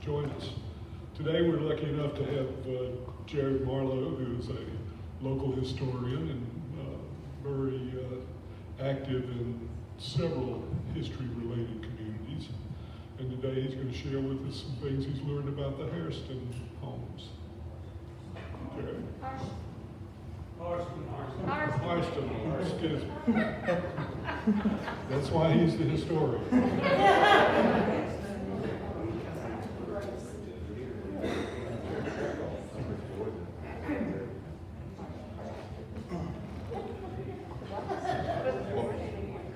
join us. Today we're lucky enough to have Jared Marlowe, who is a local historian and very active in several history-related communities. And today he's going to share with us some things he's learned about the Hairston homes. Jared? Harston, excuse me. That's why he's the historian.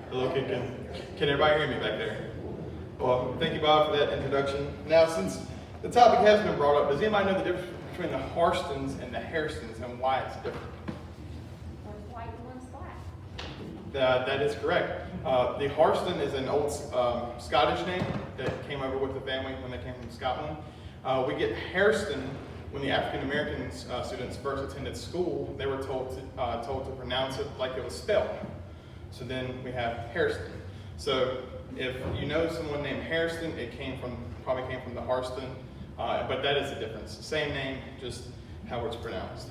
Hello, can everybody hear me back there? Well, thank you, Bob, for that introduction. Now, since the topic has been brought up, does anybody know the difference between the Harstons and the Hairstons and why it's different? One's white and one's black. That is correct. The Harston is an old Scottish name that came over with the family when they came from Scotland. We get Hairston when the African American students first attended school. They were told to pronounce it like it was spelled. So then we have Hairston. So if you know someone named Hairston, it probably came from the Harston, but that is the difference. Same name, just how it's pronounced.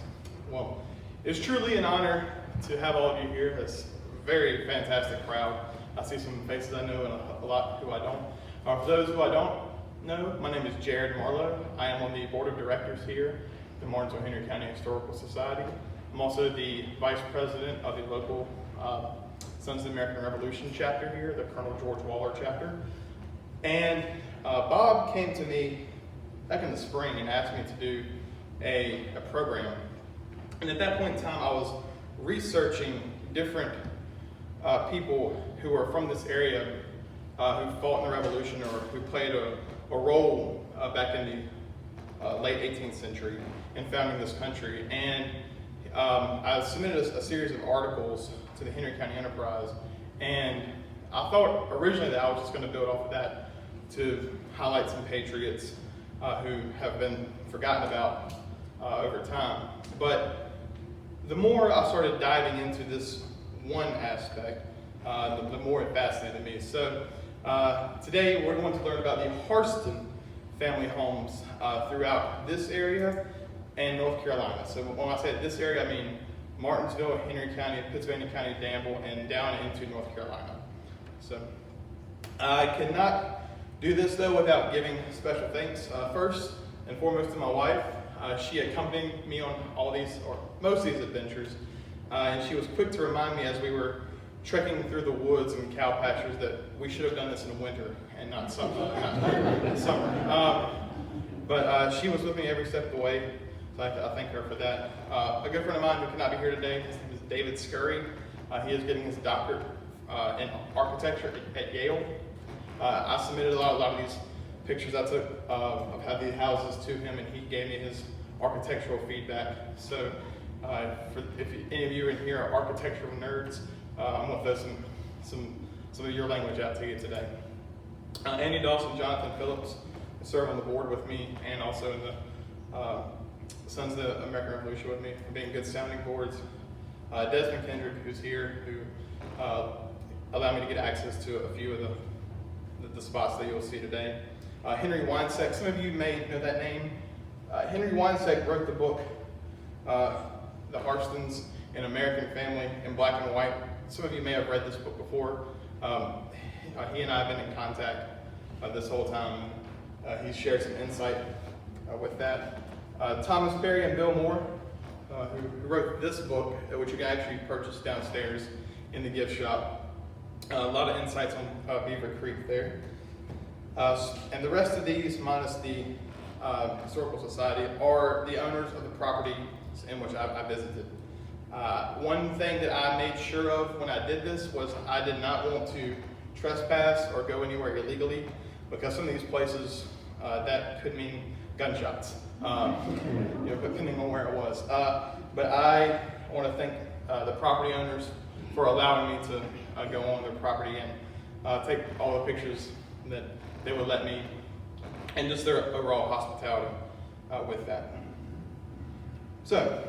Well, it's truly an honor to have all of you here. It's a very fantastic crowd. I see some faces I know and a lot who I don't. For those who I don't know, my name is Jared Marlowe. I am on the board of directors here at the Martinsville-Henry County Historical Society. I'm also the vice president of the local Sons of the American Revolution chapter here, the Colonel George Waller chapter. And Bob came to me back in the spring and asked me to do a program. And at that point in time, I was researching different people who are from this area who fought in the Revolution or who played a role back in the late 18th century in founding this country. And I submitted a series of articles to the Henry County Enterprise, and I thought originally that I was just going to build off of that to highlight some patriots who have been forgotten about over time. But the more I started diving into this one aspect, the more it fascinated me. So today we're going to learn about the Hairston family homes throughout this area and North Carolina. So when I say this area, I mean Martinsville, Henry County, Pittsylvania County, Danville, and down into North Carolina. So I cannot do this though without giving special thanks. First and foremost to my wife. She accompanied me on all these, or most of these adventures, and she was quick to remind me as we were trekking through the woods and cow pastures that we should have done this in winter and not summer. But she was with me every step of the way. So I thank her for that. A good friend of mine who cannot be here today, his name is David Scurry. He is getting his doctorate in architecture at Yale. I submitted a lot of these pictures I took of how the houses to him, and he gave me his architectural feedback. So if any of you in here are architectural nerds, I'm going to throw some of your language out to you today. Andy Dawson, Jonathan Phillips serve on the board with me, and also in the Sons of the American Revolution with me, for being good sounding boards. Desmond Kendrick, who's here, who allowed me to get access to a few of the spots that you'll see today. Henry Winesek, some of you may know that name. Henry Winesek wrote the book, The Harstons, an American Family in Black and White. Some of you may have read this book before. He and I have been in contact this whole time. He's shared some insight with that. Thomas Berry and Bill Moore, who wrote this book, which you can actually purchase downstairs in the gift shop. A lot of insights on Beaver Creek there. And the rest of these, minus the Historical Society, are the owners of the properties in which I visited. One thing that I made sure of when I did this was I did not want to trespass or go anywhere illegally, because some of these places, that could mean gunshots, depending on where it was. But I want to thank the property owners for allowing me to go on their property and take all the pictures that they would let me, and just their overall hospitality with that. So,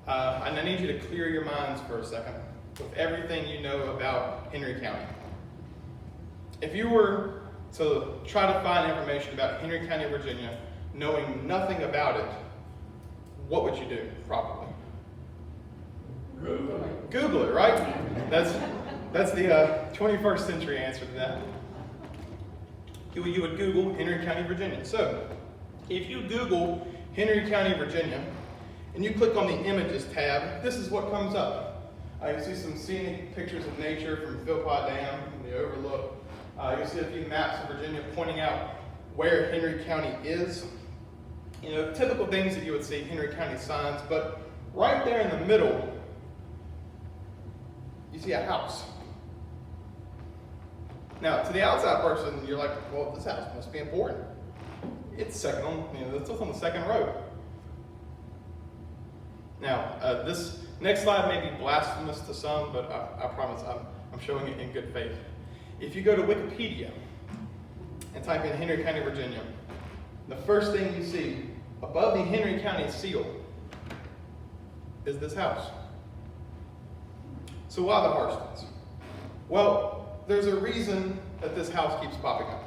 and I need you to clear your minds for a second with everything you know about Henry County. If you were to try to find information about Henry County, Virginia, knowing nothing about it, what would you do, probably? Google it. Google it, right? That's the 21st century answer to that. You would Google Henry County, Virginia. So, if you Google Henry County, Virginia, and you click on the Images tab, this is what comes up. You see some scenic pictures of nature from Philpott Dam and the overlook. You see a few maps of Virginia pointing out where Henry County is. You know, typical things that you would see, Henry County signs, but right there in the middle, you see a house. Now, to the outside person, you're like, well, this house must be important. It's second on, it's on the second row. Now, this next slide may be blasphemous to some, but I promise I'm showing it in good faith. If you go to Wikipedia and type in Henry County, Virginia, the first thing you see above the Henry County seal is this house. So why the Harstons? Well, there's a reason that this house keeps popping up.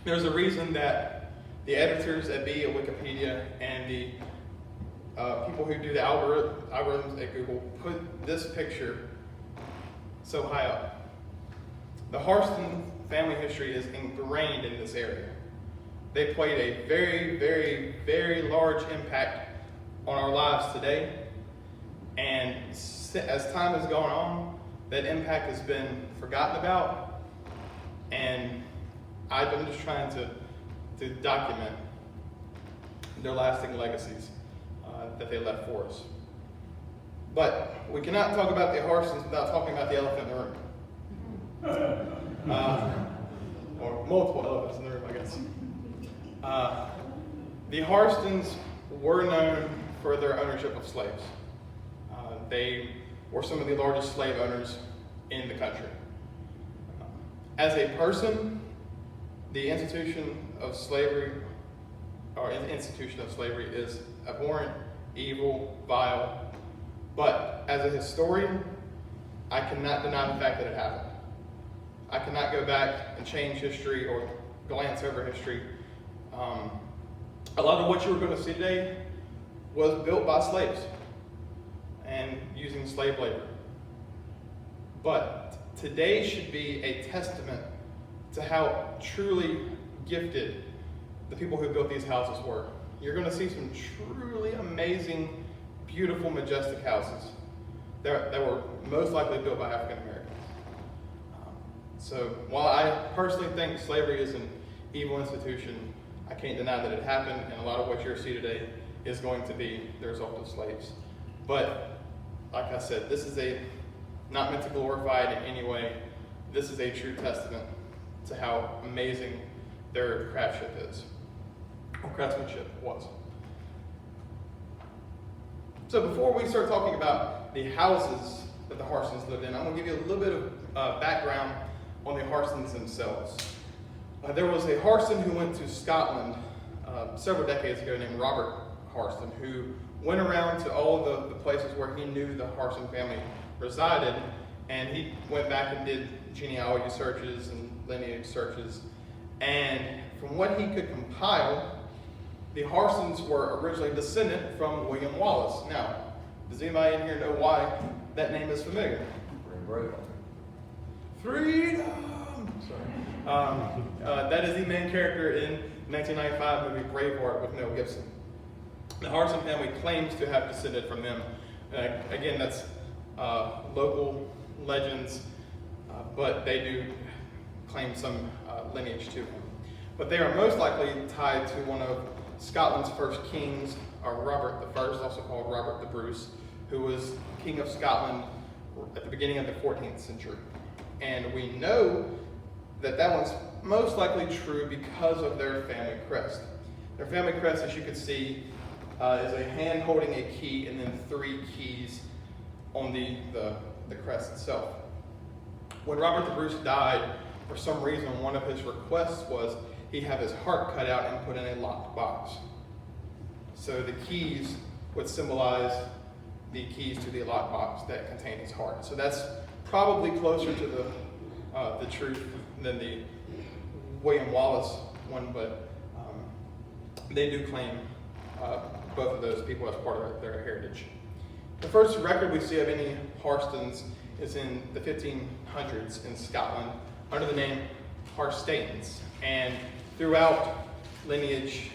There's a reason that the editors at Wikipedia and the people who do the algorithms at Google put this picture so high up. The Harston family history is ingrained in this area. They played a very, very, very large impact on our lives today. And as time has gone on, that impact has been forgotten about. And I'm just trying to document their lasting legacies that they left for us. But we cannot talk about the Harsons without talking about the elephant in the room. Or multiple elephants in the room, I guess. The Harstons were known for their ownership of slaves. They were some of the largest slave owners in the country. As a person, the institution of slavery is abhorrent, evil, vile. But as a historian, I cannot deny the fact that it happened. I cannot go back and change history or glance over history. A lot of what you were going to see today was built by slaves and using slave labor. But today should be a testament to how truly gifted the people who built these houses were. You're going to see some truly amazing, beautiful, majestic houses that were most likely built by African Americans. So while I personally think slavery is an evil institution, I can't deny that it happened, and a lot of what you're seeing today is going to be the result of slaves. But like I said, this is not meant to glorify it in any way. This is a true testament to how amazing their craftsmanship was. So before we start talking about the houses that the Harsons lived in, I'm going to give you a little bit of background on the Harsons themselves. There was a Harson who went to Scotland several decades ago named Robert Hairston, who went around to all the places where he knew the Harson family resided, and he went back and did genealogy searches and lineage searches. And from what he could compile, the Harsons were originally descended from William Wallace. Now, does anybody in here know why that name is familiar? Freedom! Sorry. That is the main character in 1995 movie Braveheart with Mel Gibson. The Harson family claims to have descended from them. Again, that's local legends, but they do claim some lineage to him. But they are most likely tied to one of Scotland's first kings, Robert I, also called Robert the Bruce, who was King of Scotland at the beginning of the 14th century. And we know that one's most likely true because of their family crest. Their family crest, as you can see, is a hand holding a key and then 3 keys on the crest itself. When Robert the Bruce died, for some reason, one of his requests was he have his heart cut out and put in a locked box. So the keys would symbolize the keys to the locked box that contained his heart. So that's probably closer to the truth than the William Wallace one, but they do claim both of those people as part of their heritage. The first record we see of any Hairstons is in the 1500s in Scotland under the name Hairstanes. And throughout lineage,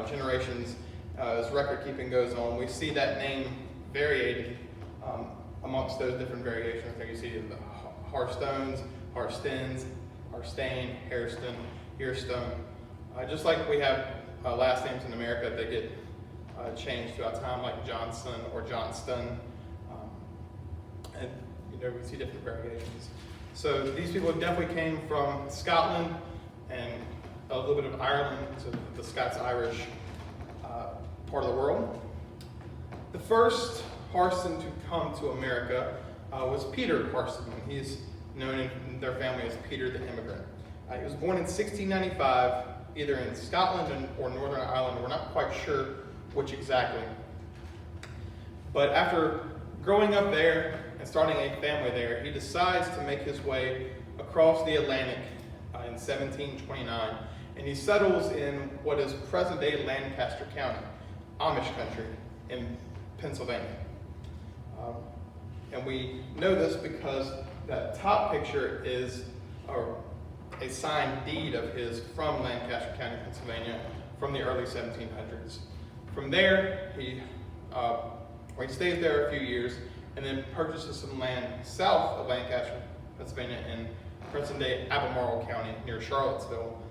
generations, as record keeping goes on, we see that name varied amongst those different variations. There you see the Hairstones, Hairstins, Hairstane, Hairston, Hearthstone. Just like we have last names in America that get changed throughout time, like Johnson or Johnston. And we see different variations. So these people definitely came from Scotland and a little bit of Ireland, so the Scots-Irish part of the world. The first Harson to come to America was Peter Harson. He's known in their family as Peter the Immigrant. He was born in 1695, either in Scotland or Northern Ireland. We're not quite sure which exactly. But after growing up there and starting a family there, he decides to make his way across the Atlantic in 1729, and he settles in what is present-day Lancaster County, Amish country in Pennsylvania. And we know this because that top picture is a signed deed of his from Lancaster County, Pennsylvania, from the early 1700s. From there, he stays there a few years and then purchases some land south of Lancaster, Pennsylvania, in present-day Albemarle County near Charlottesville.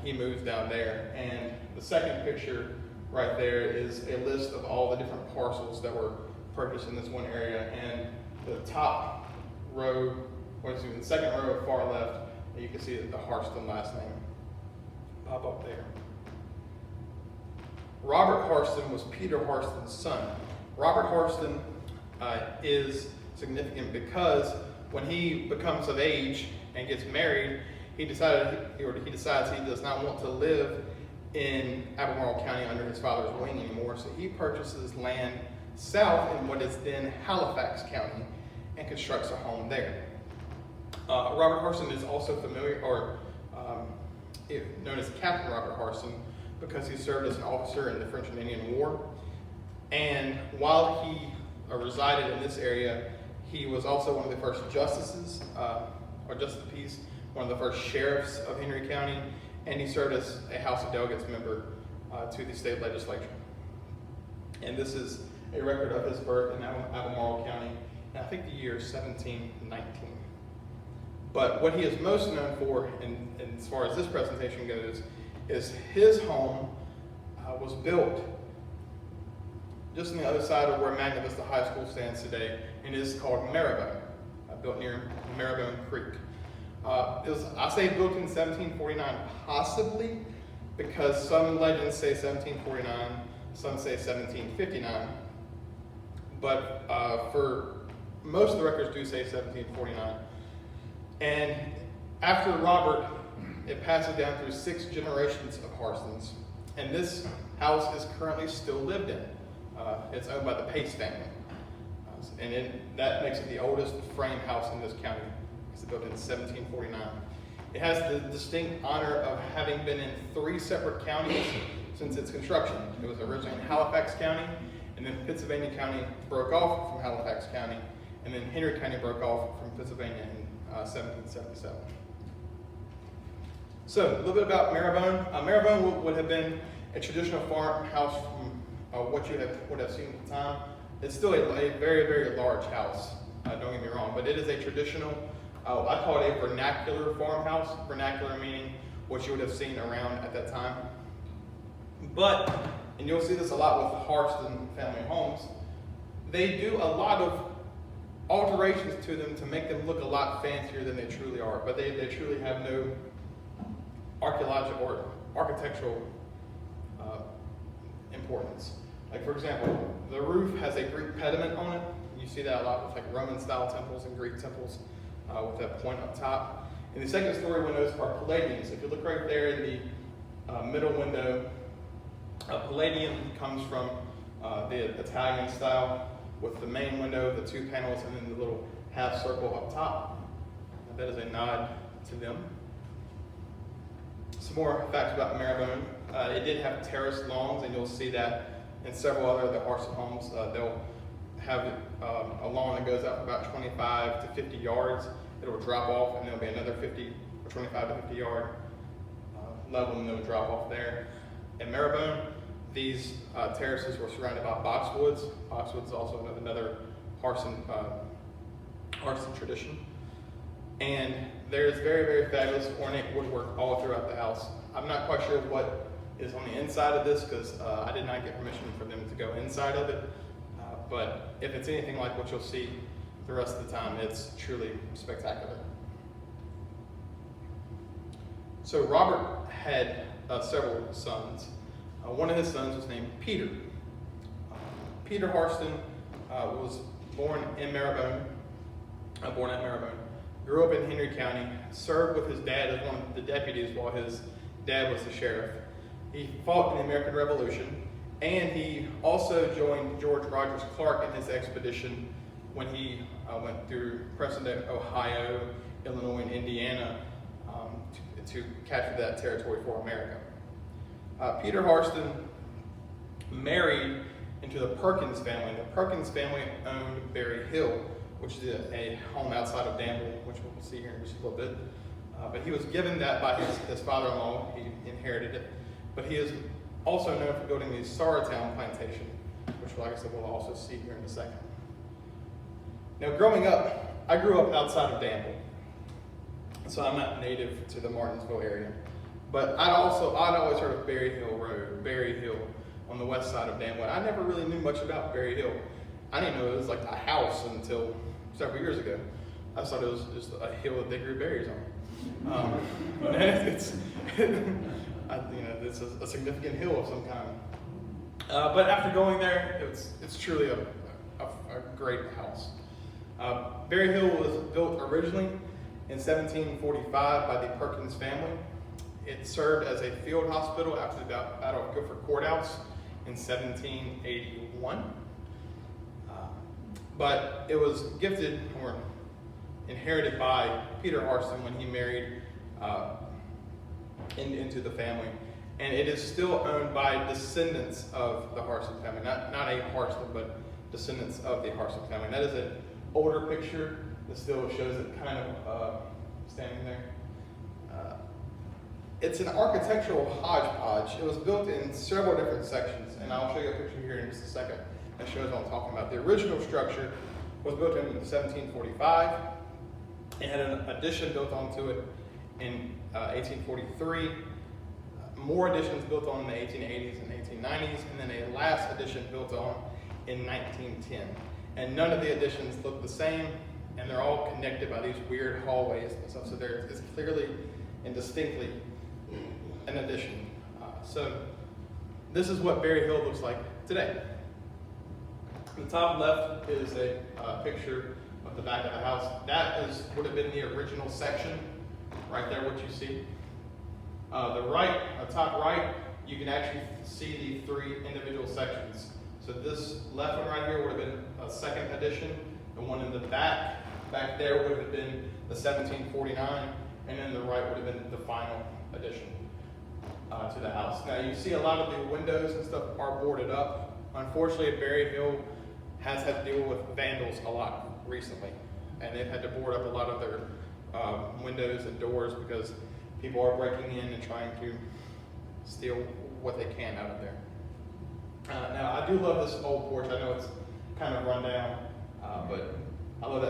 He moves down there, and the second picture right there is a list of all the different parcels that were purchased in this one area. And the top row, the second row far left, you can see the Harston last name pop up there. Robert Harston was Peter Harston's son. Robert Harston is significant because when he becomes of age and gets married, he decides he does not want to live in Albemarle County under his father's wing anymore, so he purchases land south in what is then Halifax County and constructs a home there. Robert Harson is also known as Captain Robert Harson because he served as an officer in the French and Indian War. And while he resided in this area, he was also one of the first justices, or justice of the peace, one of the first sheriffs of Henry County, and he served as a House of Delegates member to the state legislature. And this is a record of his birth in Albemarle County, in I think the year 1719. But what he is most known for, and as far as this presentation goes, is his home was built just on the other side of where Magna Vista High School stands today, and it is called Marrow, built near Marrowbone Creek. I say built in 1749, possibly, because some legends say 1749, some say 1759, but for most of the records do say 1749. And after Robert, it passes down through 6 generations of Harsons, and this house is currently still lived in. It's owned by the Pace family, and that makes it the oldest frame house in this county. It's built in 1749. It has the distinct honor of having been in 3 separate counties since its construction. It was originally in Halifax County, and then Pennsylvania County broke off from Halifax County, and then Henry County broke off from Pennsylvania in 1777. So, a little bit about Marrowbone. Marrowbone would have been a traditional farmhouse from what you would have seen at the time. It's still a very, very large house, don't get me wrong, but it is a traditional, I call it a vernacular farmhouse, vernacular meaning what you would have seen around at that time. But, and you'll see this a lot with Harston family homes, they do a lot of alterations to them to make them look a lot fancier than they truly are, but they truly have no archaeological or architectural importance. Like, for example, the roof has a Greek pediment on it. You see that a lot with like Roman style temples and Greek temples with that point up top. And the second story windows are Palladians. If you look right there in the middle window, Palladian comes from the Italian style with the main window, the 2 panels, and then the little half circle up top. That is a nod to them. some more facts about Marylebone. It did have terraced lawns, and you'll see that in several other of the Harson homes. They'll have a lawn that goes out about 25 to 50 yards. It'll drop off, and there'll be another 50 or 25 to 50 yard level, and they'll drop off there. In Marylebone, these terraces were surrounded by boxwoods. Boxwoods is also another Harson tradition. And there's very, very fabulous ornate woodwork all throughout the house. I'm not quite sure what is on the inside of this because I did not get permission for them to go inside of it. But if it's anything like what you'll see the rest of the time, it's truly spectacular. So Robert had several sons. One of his sons was named Peter. Peter Hairston was born at Marylebone, grew up in Henry County, served with his dad as one of the deputies while his dad was the sheriff. He fought in the American Revolution, and he also joined George Rogers Clark in his expedition when he went through Precedent, Ohio, Illinois, and Indiana to capture that territory for America. Peter Hairston married into the Perkins family. The Perkins family owned Berry Hill, which is a home outside of Danville, which we'll see here in just a little bit. But he was given that by his father-in-law. He inherited it. But he is also known for building the Sorrowtown Plantation, which, like I said, we'll also see here in a second. Now, growing up, I grew up outside of Danville, so I'm not native to the Martinsville area. But I'd always heard of Berry Hill Road, Berry Hill on the west side of Danville. I never really knew much about Berry Hill. I didn't know it was like a house until several years ago. I thought it was just a hill that they grew berries on. It's a significant hill of some kind. But after going there, it's truly a great house. Berry Hill was built originally in 1745 by the Perkins family. It served as a field hospital after the Battle of Guilford Courthouse in 1781. But it was gifted or inherited by Peter Hairston when he married into the family. And it is still owned by descendants of the Harson family. Not a Hairston, but descendants of the Harson family. And that is an older picture that still shows it kind of standing there. It's an architectural hodgepodge. It was built in several different sections, and I'll show you a picture here in just a second that shows what I'm talking about. The original structure was built in 1745. It had an addition built onto it in 1843. More additions built on in the 1880s and 1890s, and then a last addition built on in 1910. And none of the additions look the same, and they're all connected by these weird hallways and stuff. So there is clearly and distinctly an addition. So this is what Berry Hill looks like today. The top left is a picture of the back of the house. That would have been the original section, right there, what you see. The top right, you can actually see the three individual sections. So this left one right here would have been a second edition. The one in the back there would have been the 1749, and then the right would have been the final addition to the house. Now you see a lot of the windows and stuff are boarded up. Unfortunately, Berry Hill has had to deal with vandals a lot recently, and they've had to board up a lot of their windows and doors because people are breaking in and trying to steal what they can out of there. Now, I do love this old porch. I know it's kind of run down, but I love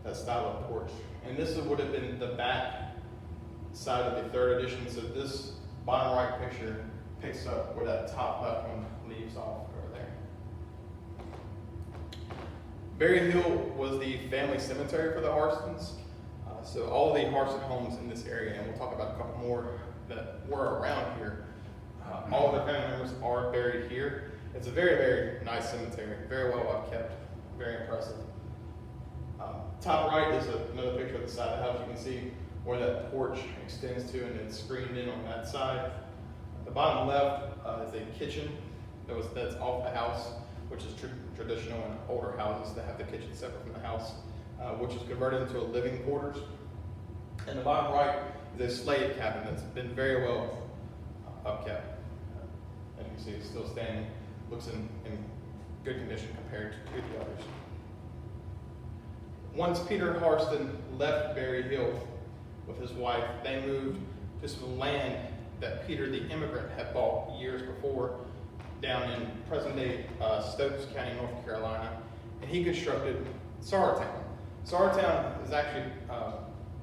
that style of porch. And this would have been the back side of the third edition. So this bottom right picture picks up where that top left one leaves off over there. Berry Hill was the family cemetery for the Harstons. So all the Harson homes in this area, and we'll talk about a couple more that were around here, all of their family members are buried here. It's a very, very nice cemetery, very well kept, very impressive. Top right is another picture of the side of the house. You can see where that porch extends to, and it's screened in on that side. The bottom left is a kitchen that's off the house, which is traditional in older houses that have the kitchen separate from the house, which is converted into a living quarters. And the bottom right is a slave cabin that's been very well upkept. As you can see, it's still standing, looks in good condition compared to the others. Once Peter Hairston left Berry Hill with his wife, they moved to some land that Peter the immigrant had bought years before down in present-day Stokes County, North Carolina, and he constructed Saratown. Saratown is actually,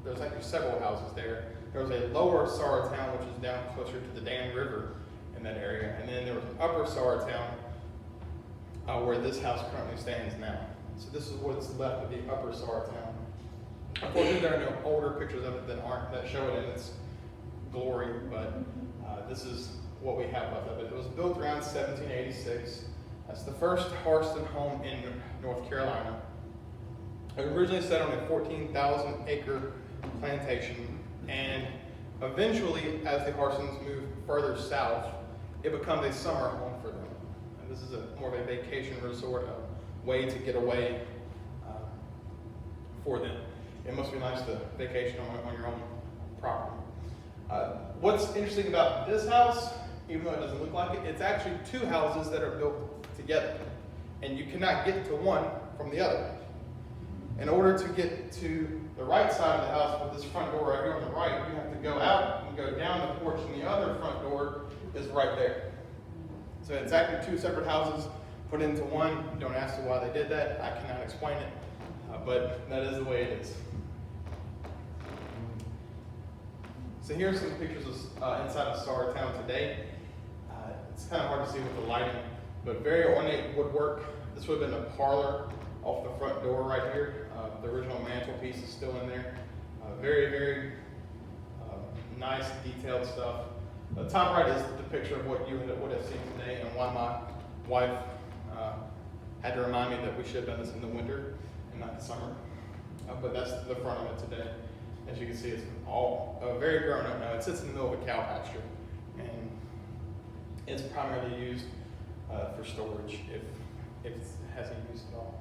there's actually several houses there. There was a lower Saratown, which is down closer to the Dan River in that area, and then there was an upper Saratown where this house currently stands now. So this is what's left of the upper Saratown. Unfortunately, there are no older pictures of it that show it in its glory, but this is what we have left of it. It was built around 1786. That's the first Hairston home in North Carolina. It originally set on a 14,000-acre plantation, and eventually, as the Harsons moved further south, it becomes a summer home for them. And this is more of a vacation resort, a way to get away for them. It must be nice to vacation on your own property. What's interesting about this house, even though it doesn't look like it, it's actually two houses that are built together, and you cannot get to one from the other. In order to get to the right side of the house with this front door right here on the right, you have to go out and go down the porch, and the other front door is right there. So it's actually two separate houses put into one. Don't ask me why they did that. I cannot explain it, but that is the way it is. So here's some pictures of, inside of Saratown today. It's kind of hard to see with the lighting, but very ornate woodwork. This would have been a parlor off the front door right here. The original mantelpiece is still in there. Very, very nice, detailed stuff. The top right is the picture of what you would have seen today, and why my wife had to remind me that we should have done this in the winter and not the summer. But that's the front of it today. As you can see, it's all very grown up now. It sits in the middle of a cow pasture, and it's primarily used for storage if it has any use at all.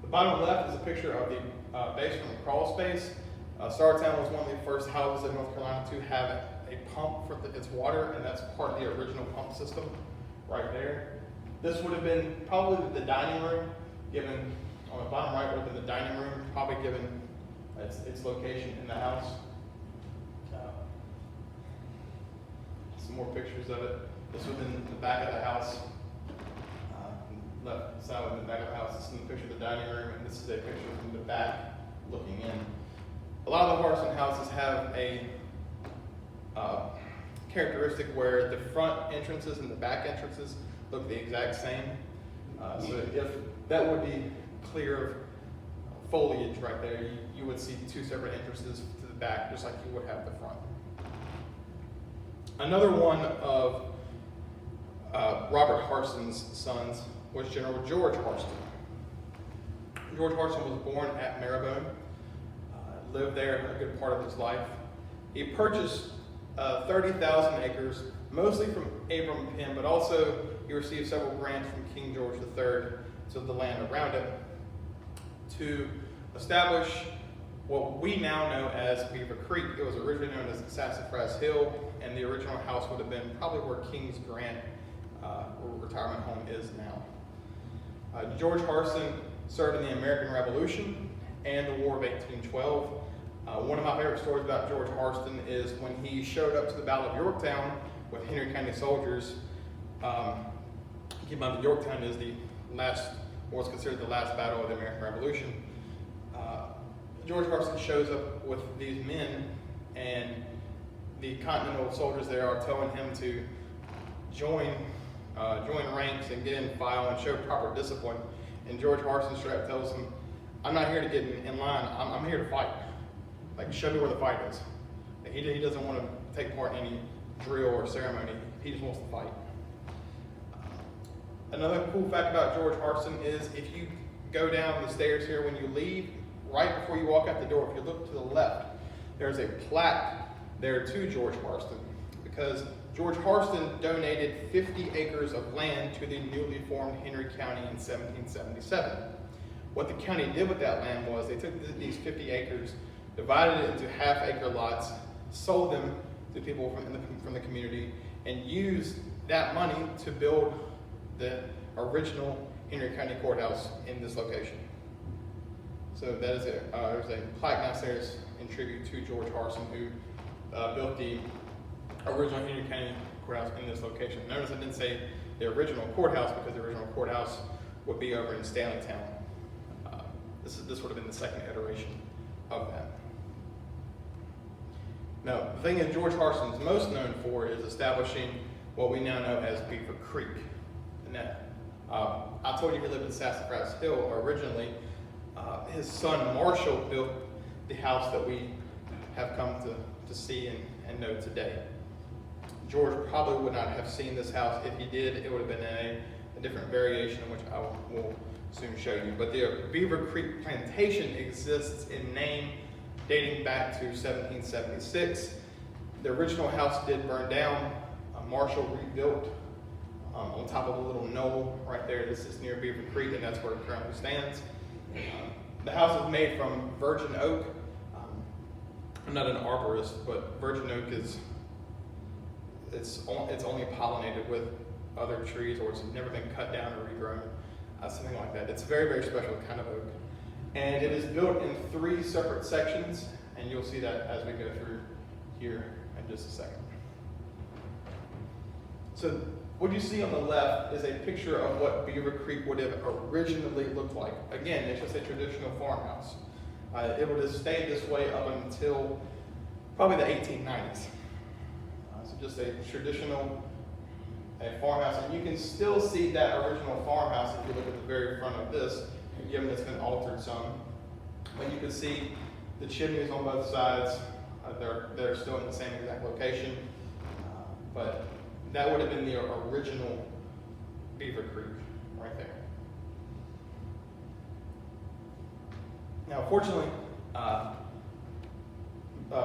The bottom left is a picture of the basement crawl space. Saratown was one of the first houses in North Carolina to have a pump for its water, and that's part of the original pump system right there. This would have been probably the dining room, given on the bottom right would have been the dining room, probably given its location in the house. Some more pictures of it. This would have been the back of the house. Left side of the back of the house. This is the picture of the dining room, and this is a picture from the back looking in. A lot of the Harson houses have a characteristic where the front entrances and the back entrances look the exact same. So if that would be clear of foliage right there, you would see two separate entrances to the back, just like you would have the front. Another one of Robert Harson's sons was General George Hairston. George Hairston was born at Marlowe, lived there a good part of his life. He purchased 30,000 acres, mostly from Abram Penn, but also he received several grants from King George III to the land around him to establish what we now know as Beaver Creek. It was originally known as Sassafras Hill, and the original house would have been probably where King's Grant retirement home is now. George Hairston served in the American Revolution and the War of 1812. One of my favorite stories about George Hairston is when he showed up to the Battle of Yorktown with Henry County soldiers. Keep in mind that Yorktown is was considered the last battle of the American Revolution. George Hairston shows up with these men, and the Continental soldiers there are telling him to join ranks and get in file and show proper discipline. And George Hairston straight up tells him, "I'm not here to get in line. I'm here to fight. Like, show me where the fight is." He doesn't want to take part in any drill or ceremony. He just wants to fight. Another cool fact about George Hairston is if you go down the stairs here when you leave, right before you walk out the door, if you look to the left, there's a plaque there to George Hairston, because George Hairston donated 50 acres of land to the newly formed Henry County in 1777. What the county did with that land was they took these 50 acres, divided it into half-acre lots, sold them to people from the community, and used that money to build the original Henry County Courthouse in this location. So that is it. There's a plaque downstairs in tribute to George Hairston, who built the original Henry County Courthouse in this location. Notice I didn't say the original courthouse, because the original courthouse would be over in Stanleytown. This would have been the second iteration of that. Now, the thing that George Hairston is most known for is establishing what we now know as Beaver Creek. And that, I told you he lived in Sassafras Hill originally. His son Marshall built the house that we have come to see and know today. George probably would not have seen this house. If he did, it would have been a different variation, which I will soon show you. But the Beaver Creek Plantation exists in name, dating back to 1776. The original house did burn down. Marshall rebuilt on top of a little knoll right there. This is near Beaver Creek, and that's where it currently stands. The house is made from virgin oak. I'm not an arborist, but virgin oak it's only pollinated with other trees, or it's never been cut down or regrown, something like that. It's a very, very special kind of oak. And it is built in 3 separate sections, and you'll see that as we go through here in just a second. So what you see on the left is a picture of what Beaver Creek would have originally looked like. Again, it's just a traditional farmhouse. It would have stayed this way up until probably the 1890s. So just a traditional farmhouse, and you can still see that original farmhouse if you look at the very front of this, given it's been altered some. But you can see the chimneys on both sides. They're still in the same exact location, but that would have been the original Beaver Creek right there. Now, fortunately,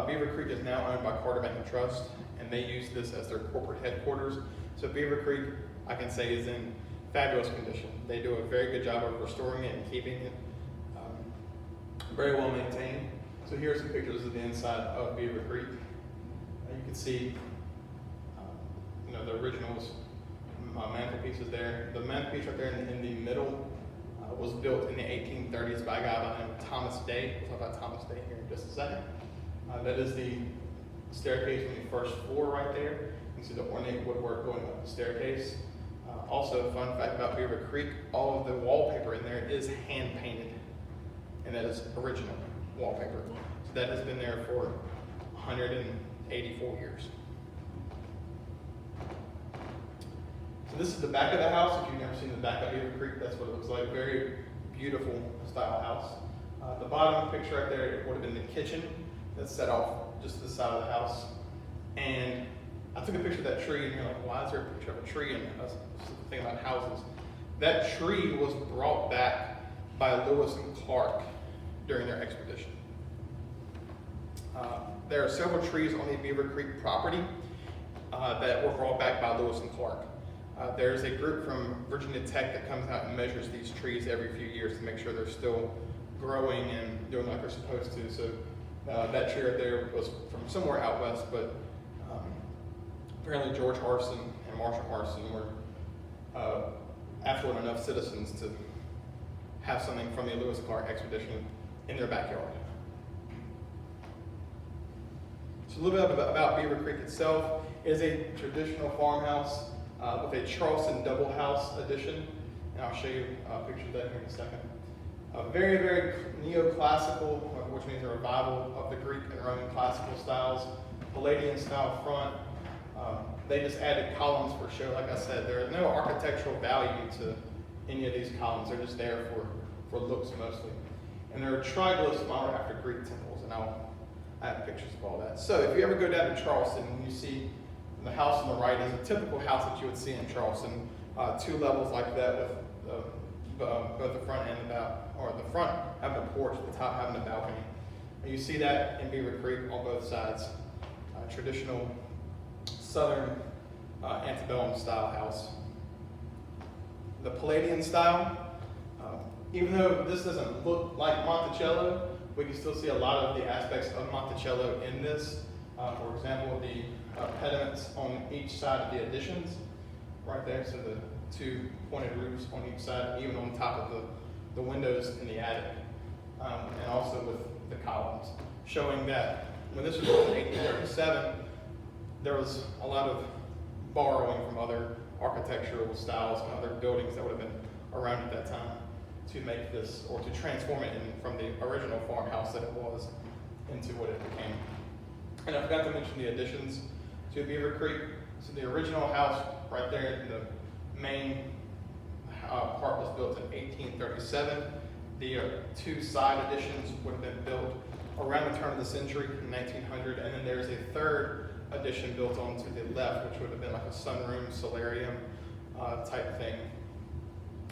Beaver Creek is now owned by Carter Bank and Trust, and they use this as their corporate headquarters. So Beaver Creek, I can say, is in fabulous condition. They do a very good job of restoring it and keeping it very well maintained. So here are some pictures of the inside of Beaver Creek. You can see, the originals, mantelpieces there. The mantelpiece right there in the middle was built in the 1830s by a guy by the name of Thomas Day. We'll talk about Thomas Day here in just a second. That is the staircase on the first floor right there. You can see the ornate woodwork going up the staircase. Also, a fun fact about Beaver Creek, all of the wallpaper in there is hand painted, and that is original wallpaper. So that has been there for 184 years. So this is the back of the house. If you've never seen the back of Beaver Creek, that's what it looks like. Very beautiful style house. The bottom picture right there would have been the kitchen that's set off just to the side of the house. And I took a picture of that tree, and you're like, why is there a picture of a tree in us? The thing about houses. That tree was brought back by Lewis and Clark during their expedition. There are several trees on the Beaver Creek property that were brought back by Lewis and Clark. There's a group from Virginia Tech that comes out and measures these trees every few years to make sure they're still growing and doing like they're supposed to. So that tree right there was from somewhere out west, but apparently George Hairston and Marshall Harson were affluent enough citizens to have something from the Lewis and Clark expedition in their backyard. So a little bit about Beaver Creek itself. It is a traditional farmhouse with a Charleston double house addition, and I'll show you a picture of that here in a second. Very, very neoclassical, which means a revival of the Greek and Roman classical styles. Palladian style front. They just added columns for show. Like I said, there is no architectural value to any of these columns. They're just there for looks mostly. And they're triglyphs modeled after Greek temples, and I have pictures of all that. So if you ever go down to Charleston and you see the house on the right is a typical house that you would see in Charleston. 2 levels like that with both the front and the back, or the front having a porch, the top having a balcony. And you see that in Beaver Creek on both sides. Traditional southern antebellum style house. The Palladian style, even though this doesn't look like Monticello, we can still see a lot of the aspects of Monticello in this. For example, the pediments on each side of the additions, right there, so the two pointed roofs on each side, even on top of the windows in the attic, and also with the columns, showing that when this was built in 1837, there was a lot of borrowing from other architectural styles and other buildings that would have been around at that time to make this, or to transform it from the original farmhouse that it was into what it became. And I forgot to mention the additions to Beaver Creek. So the original house right there, the main part was built in 1837. The two side additions would have been built around the turn of the century in 1900, and then there's a third addition built onto the left, which would have been like a sunroom, solarium type thing.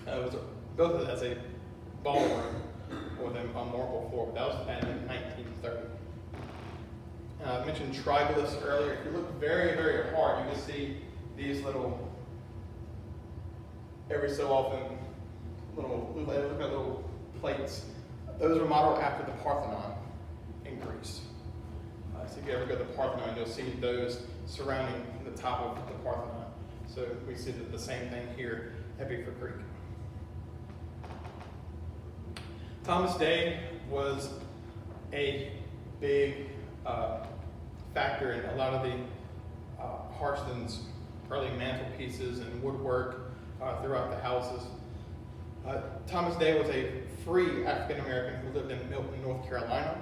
It was built as a ballroom with a marble floor, but that was added in 1930. I mentioned triglyphs earlier. If you look very, very hard, you can see these little, every so often, little plates. Those were modeled after the Parthenon in Greece. So if you ever go to the Parthenon, you'll see those surrounding the top of the Parthenon. So we see the same thing here at Beaver Creek. Thomas Day was a big factor in a lot of the Harston's early mantelpieces and woodwork throughout the houses. Thomas Day was a free African American who lived in Milton, North Carolina,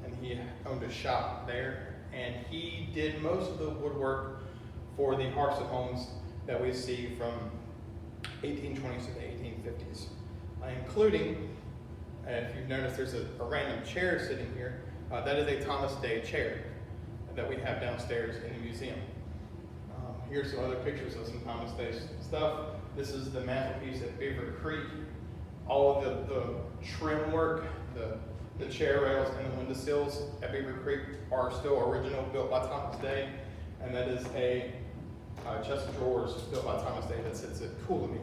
and he owned a shop there. And he did most of the woodwork for the Harson homes that we see from 1820s to the 1850s, including, if you've noticed, there's a random chair sitting here. That is a Thomas Day chair that we have downstairs in the museum. Here's some other pictures of some Thomas Day stuff. This is the mantelpiece at Beaver Creek. All of the trim work, the chair rails and the windowsills at Beaver Creek are still original, built by Thomas Day. And that is a chest of drawers built by Thomas Day that sits at Coolamy.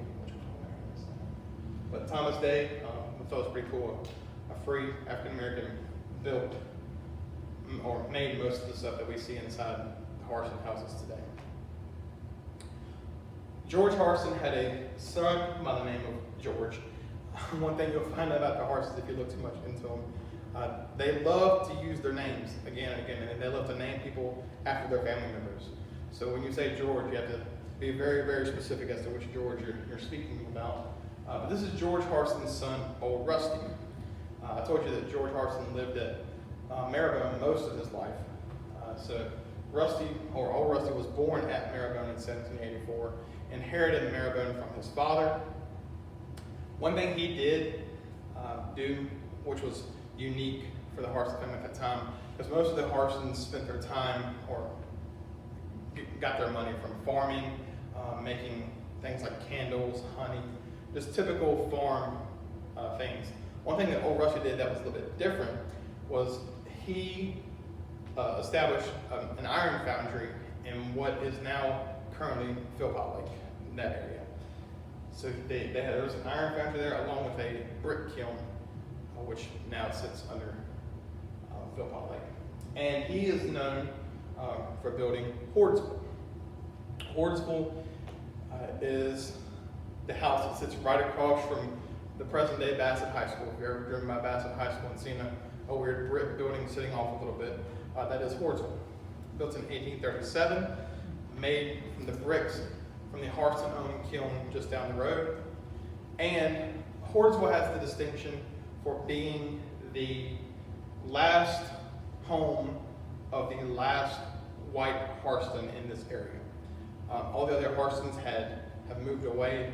But Thomas Day, I thought it was pretty cool. A free African-American built or made most of the stuff that we see inside the Harson houses today. George Hairston had a son by the name of George. One thing you'll find out about the Harsons if you look too much into them, they love to use their names again and again, and they love to name people after their family members. So when you say George, you have to be very, very specific as to which George you're speaking about. But this is George Hairston's son, Old Rusty. I told you that George Hairston lived at Marrowbone most of his life. So Rusty, or Old Rusty, was born at Marrowbone in 1784, inherited Marrowbone from his father. One thing he did do, which was unique for the Harson family at that time, because most of the Harsons spent their time or got their money from farming, making things like candles, honey, just typical farm things. One thing that Old Rusty did that was a little bit different was he established an iron foundry in what is now currently Philpott Lake, in that area. So there was an iron foundry there along with a brick kiln, which now sits under Philpott Lake. And he is known for building Hoardsville. Hoardsville is the house that sits right across from the present day Bassett High School. If you've ever driven by Bassett High School and seen a weird brick building sitting off a little bit, that is Hoardsville. Built in 1837, made from the bricks from the Harson-owned kiln just down the road. And Hoardsville has the distinction for being the last home of the last white Harston in this area. All the other Harstons have moved away,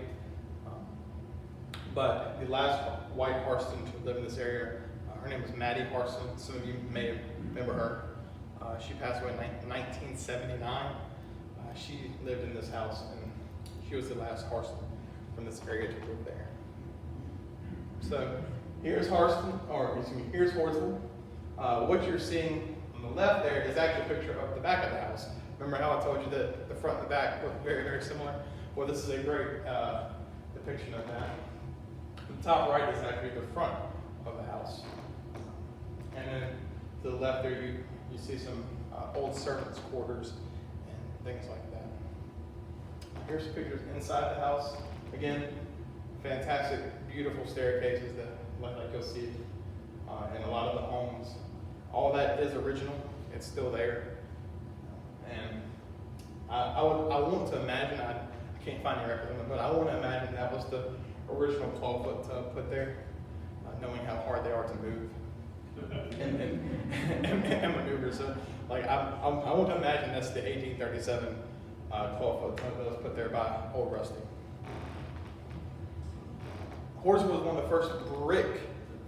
but the last white Harston to live in this area, her name was Maddie Harson. Some of you may remember her. She passed away in 1979. She lived in this house, and she was the last Harston from this area to live there. So here's Harston, or excuse me, here's Hoardsville. What you're seeing on the left there is actually a picture of the back of the house. Remember how I told you that the front and the back look very, very similar? Well, this is a great depiction of that. The top right is actually the front of the house. And then to the left there, you see some old servants' quarters, and things like that. Here's some pictures inside the house. Again, fantastic, beautiful staircases that like you'll see in a lot of the homes. All that is original. It's still there. And I want to imagine, I can't find any record of it, but I want to imagine that was the original clawfoot tub put there, knowing how hard they are to move and maneuver. So, like, I want to imagine that's the 1837 clawfoot tub that was put there by Old Rusty. Horswood was one of the first brick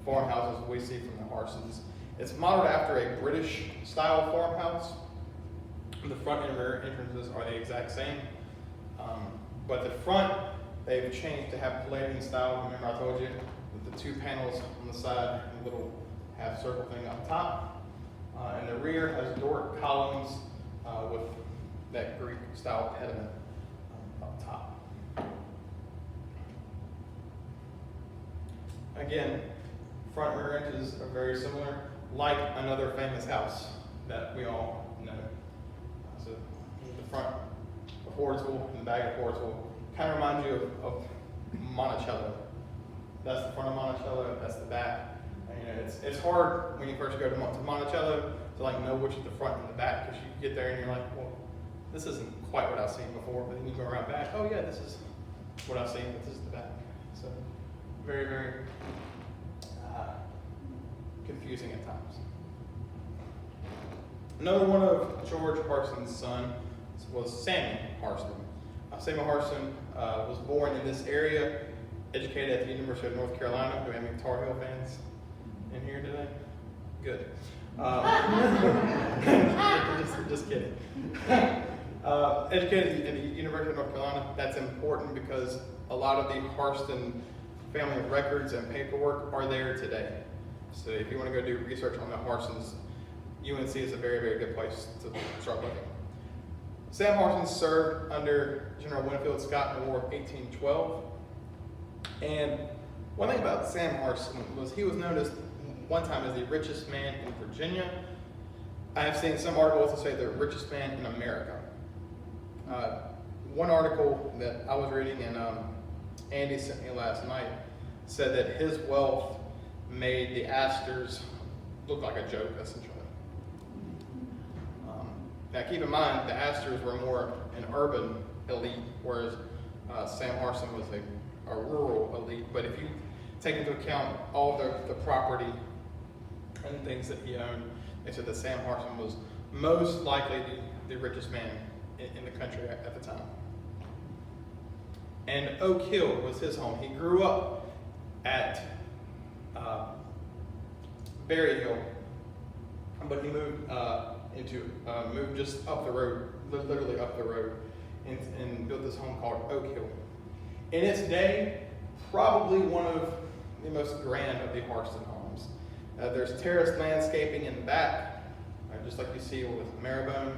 farmhouses we see from the Harsons. It's modeled after a British style farmhouse. The front and rear entrances are the exact same. But the front, they've changed to have Palladian Style. Remember I told you, with the two panels on the side and a little half circle thing up top. And the rear has Doric columns with that Greek style pediment up top. Again, front and rear entrances are very similar, like another famous house that we all know. So the front of Horswood and the back of Horswood kind of reminds you of Monticello. That's the front of Monticello, that's the back. And, you know, it's hard when you first go to Monticello to like know which is the front and the back, because you get there and you're like, well, this isn't quite what I've seen before, but then you go around back, oh yeah, this is what I've seen, but this is the back. So very, very confusing at times. Another one of George Harston's son was Samuel Hairston. Samuel Harson was born in this area, educated at the University of North Carolina. Do we have any Tar Heel fans in here today? Good. Just kidding. Educated at the University of North Carolina. That's important because a lot of the Harston family records and paperwork are there today. So if you want to go do research on the Harsons, UNC is a very, very good place to start looking. Sam Harson served under General Winfield Scott in the War of 1812. And one thing about Sam Harson was he was known as one time as the richest man in Virginia. I have seen some articles that say the richest man in America. One article that I was reading and Andy sent me last night said that his wealth made the Astors look like a joke, essentially. Now keep in mind, the Astors were more an urban elite, whereas Sam Harson was a rural elite. But if you take into account all the property and things that he owned, they said that Sam Harson was most likely the richest man in the country at the time. And Oak Hill was his home. He grew up at Berry Hill, but he moved moved just up the road, literally up the road, and built this home called Oak Hill. In its day, probably one of the most grand of the Harston homes. There's terraced landscaping in the back, just like you see with Marrowbone.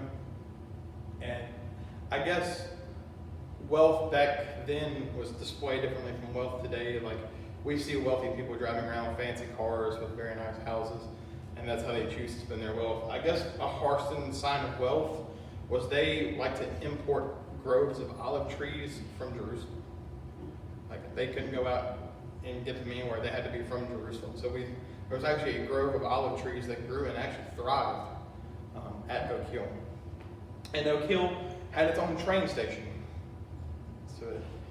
And I guess wealth back then was displayed differently from wealth today. Like, we see wealthy people driving around fancy cars with very nice houses, and that's how they choose to spend their wealth. I guess a Harston sign of wealth was they like to import groves of olive trees from Jerusalem. Like, they couldn't go out and get to me where they had to be from Jerusalem. So there was actually a grove of olive trees that grew and actually thrived at Oak Hill. And Oak Hill had its own train station. So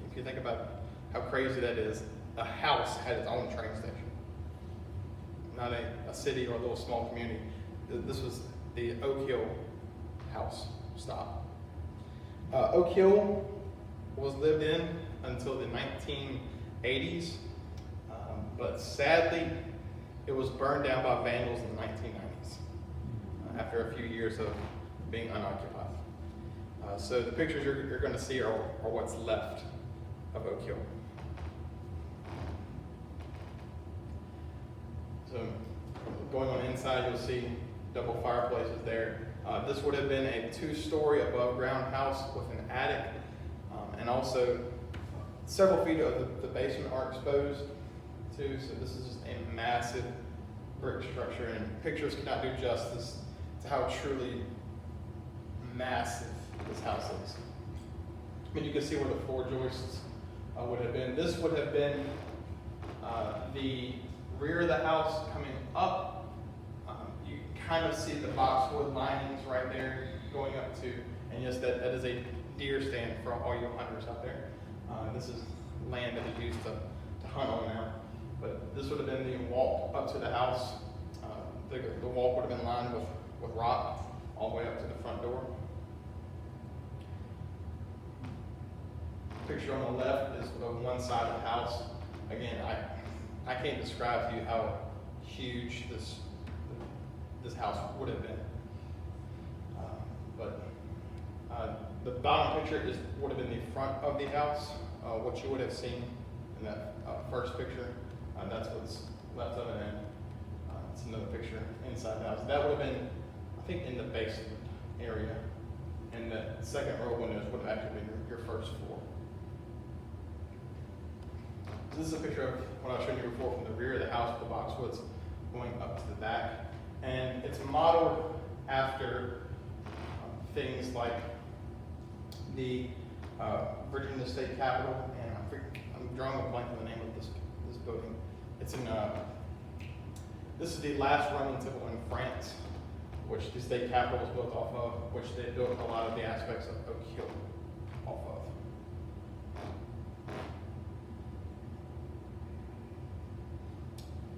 if you think about how crazy that is, a house had its own train station. Not a city or a little small community. This was the Oak Hill house stop. Oak Hill was lived in until the 1980s, but sadly, it was burned down by vandals in the 1990s after a few years of being unoccupied. So the pictures you're going to see are what's left of Oak Hill. So going on inside, you'll see double fireplaces there. This would have been a 2-story above ground house with an attic, and also several feet of the basement are exposed too. So this is just a massive brick structure, and pictures cannot do justice to how truly massive this house is. I mean, you can see where the floor joists would have been. This would have been the rear of the house coming up. You kind of see the boxwood linings right there going up to, and yes, that is a deer stand for all you hunters out there. This is land that is used to hunt on now. But this would have been the walk up to the house. The walk would have been lined with rock all the way up to the front door. Picture on the left is the one side of the house. Again, I can't describe to you how huge this house would have been. But the bottom picture would have been the front of the house. What you would have seen in that first picture, that's what's left of it, and it's another picture inside the house. That would have been, I think, in the basement area, and the second row of windows would have actually been your first floor. This is a picture of what I showed you before from the rear of the house with the boxwoods going up to the back. And it's modeled after things like the Virginia State Capitol, and I'm drawing a blank on the name of this building. It's in, this is the last Roman temple in France, which the state capitol was built off of, which they built a lot of the aspects of Oak Hill off of.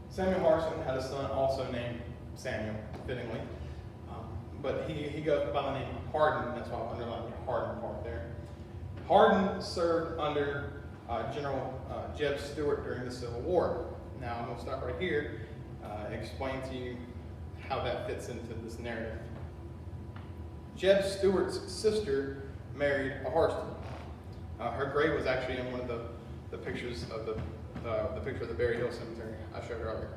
Samuel Harson had a son also named Samuel, fittingly. But he goes by the name Hardin, that's why I've underlined the Hardin part there. Hardin served under General Jeb Stuart during the Civil War. Now I'm going to stop right here and explain to you how that fits into this narrative. Jeb Stuart's sister married a Harston. Her grave was actually in one of the pictures of the picture of the Berry Hill Cemetery I showed earlier.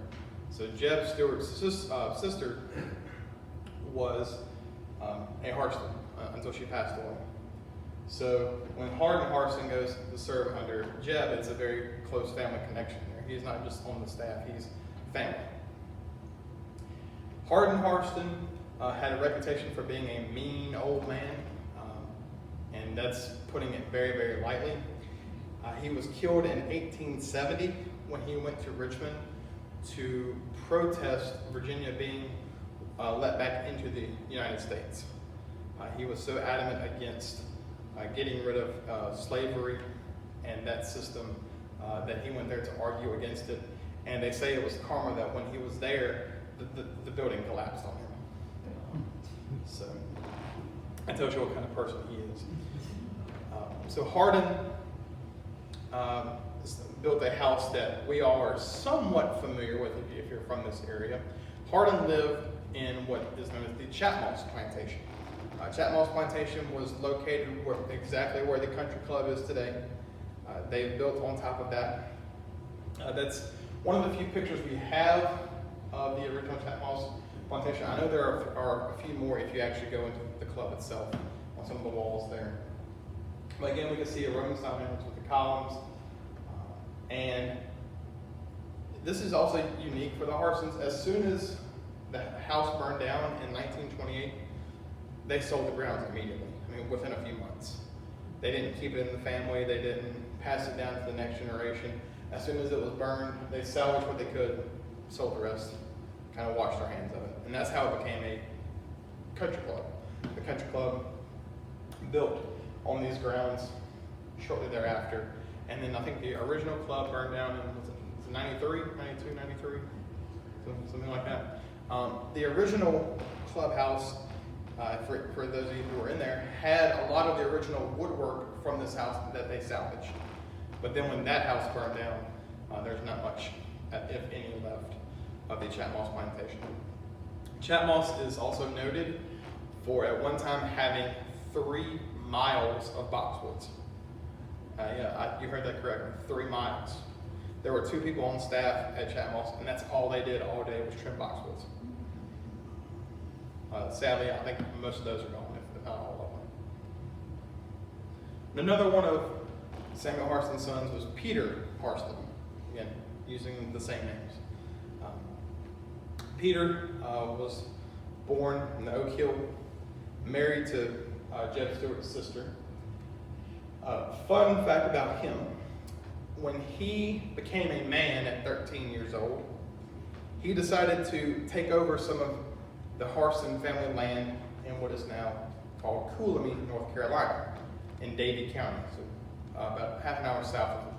So Jeb Stuart's sister was a Harston until she passed away. So when Hardin Harson goes to serve under Jeb, it's a very close family connection there. He's not just on the staff, he's family. Hardin Harston had a reputation for being a mean old man, and that's putting it very, very lightly. He was killed in 1870 when he went to Richmond to protest Virginia being let back into the United States. He was so adamant against getting rid of slavery and that system that he went there to argue against it. And they say it was karma that when he was there, the building collapsed on him. So that tells you what kind of person he is. So Hardin built a house that we all are somewhat familiar with if you're from this area. Hardin lived in what is known as the Chatmoss Plantation. Chatmoss Plantation was located exactly where the country club is today. They built on top of that. That's one of the few pictures we have of the original Chatmoss Plantation. I know there are a few more if you actually go into the club itself on some of the walls there. But again, we can see a Roman style entrance with the columns. And this is also unique for the Harsons. As soon as the house burned down in 1928, they sold the grounds immediately. I mean, within a few months. They didn't keep it in the family. They didn't pass it down to the next generation. As soon as it was burned, they salvaged what they could, sold the rest, kind of washed their hands of it. And that's how it became a country club. The country club built on these grounds shortly thereafter. And then I think the original club burned down in, was it 93, 92, 93? Something like that. The original clubhouse, for those of you who were in there, had a lot of the original woodwork from this house that they salvaged. But then when that house burned down, there's not much, if any, left of the Chatmoss Plantation. Chatmoss is also noted for at one time having 3 miles of boxwoods. You heard that correctly, 3 miles. There were 2 people on staff at Chatmoss, and that's all they did all day was trim boxwoods. Sadly, I think most of those are gone, if not all of them. Another one of Samuel Harston's sons was Peter Hairston, again, using the same names. Peter was born in the Oak Hill, married to Jeb Stewart's sister. Fun fact about him, when he became a man at 13 years old, he decided to take over some of the Harson family land in what is now called Coolamy, North Carolina, in Davie County, so about half an hour south of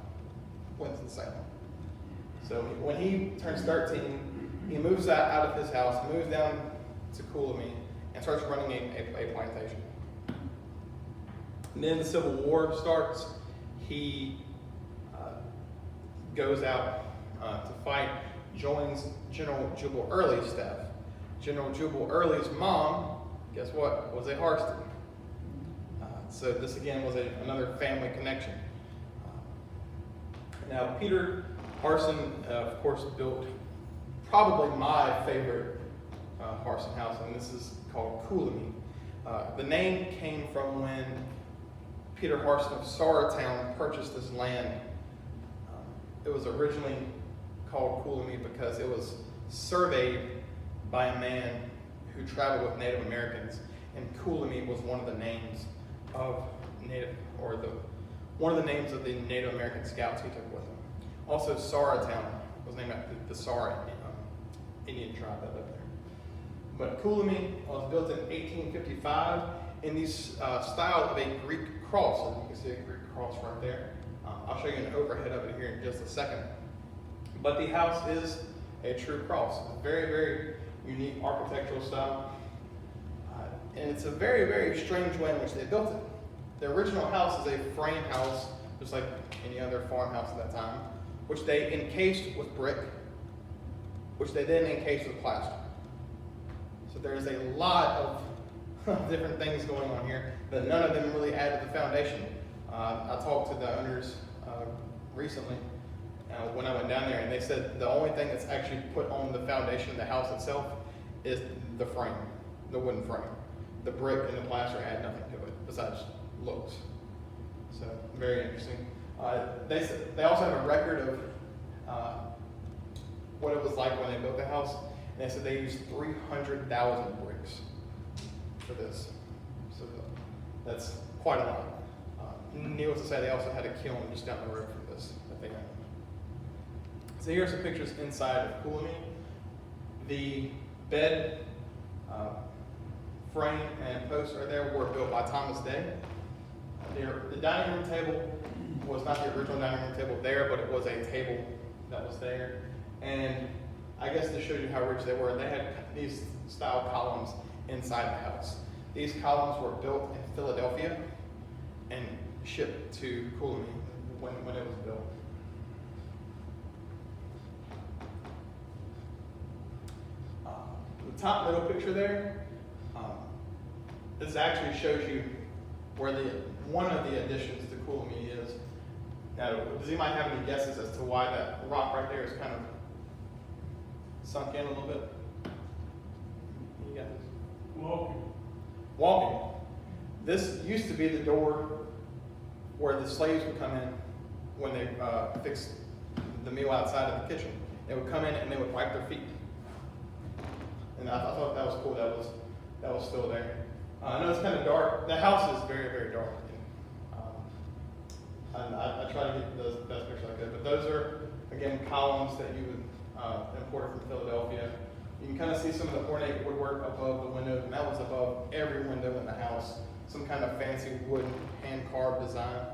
Winston-Salem. So when he turns 13, he moves out of his house, moves down to Coolamy, and starts running a plantation. And then the Civil War starts. He goes out to fight, joins General Jubal Early's staff. General Jubal Early's mom, guess what, was a Hairston. So this again was another family connection. Now Peter Harson, of course, built probably my favorite Harson house, and this is called Coolamy. The name came from when Peter Harson of Saratown purchased this land. It was originally called Coolamy because it was surveyed by a man who traveled with Native Americans, and Coolamy was one of the names of one of the names of the Native American scouts he took with him. Also, Saratown was named after the Sar Indian tribe that lived there. But Coolamy was built in 1855 in the style of a Greek cross. So you can see a Greek cross right there. I'll show you an overhead of it here in just a second. But the house is a true cross. A very, very unique architectural style. And it's a very, very strange way in which they built it. The original house is a frame house, just like any other farmhouse at that time, which they encased with brick, which they then encased with plaster. So there's a lot of different things going on here, but none of them really add to the foundation. I talked to the owners recently when I went down there, and they said the only thing that's actually put on the foundation of the house itself is the frame, the wooden frame. The brick and the plaster add nothing to it besides looks. So very interesting. They also have a record of what it was like when they built the house. And they said they used 300,000 bricks for this. So that's quite a lot. Needless to say, they also had a kiln just down the road from this that they owned. So here are some pictures inside of Coolamy. The bed, frame, and posts are there were built by Thomas Day. The dining room table was not the original dining room table there, but it was a table that was there. And I guess to show you how rich they were, they had these style columns inside the house. These columns were built in Philadelphia and shipped to Coolamy when it was built. The top middle picture there, this actually shows you where one of the additions to Coolamy is. Now, does anybody have any guesses as to why that rock right there is kind of sunk in a little bit? You got this? Walking. This used to be the door where the slaves would come in when they fixed the meal outside of the kitchen. They would come in and they would wipe their feet. And I thought that was cool. That was still there. I know it's kind of dark. The house is very, very dark. And I try to get the best pictures I could. But those are, again, columns that you would import from Philadelphia. You can kind of see some of the ornate woodwork above the windows, and that was above every window in the house. Some kind of fancy wood, hand-carved design.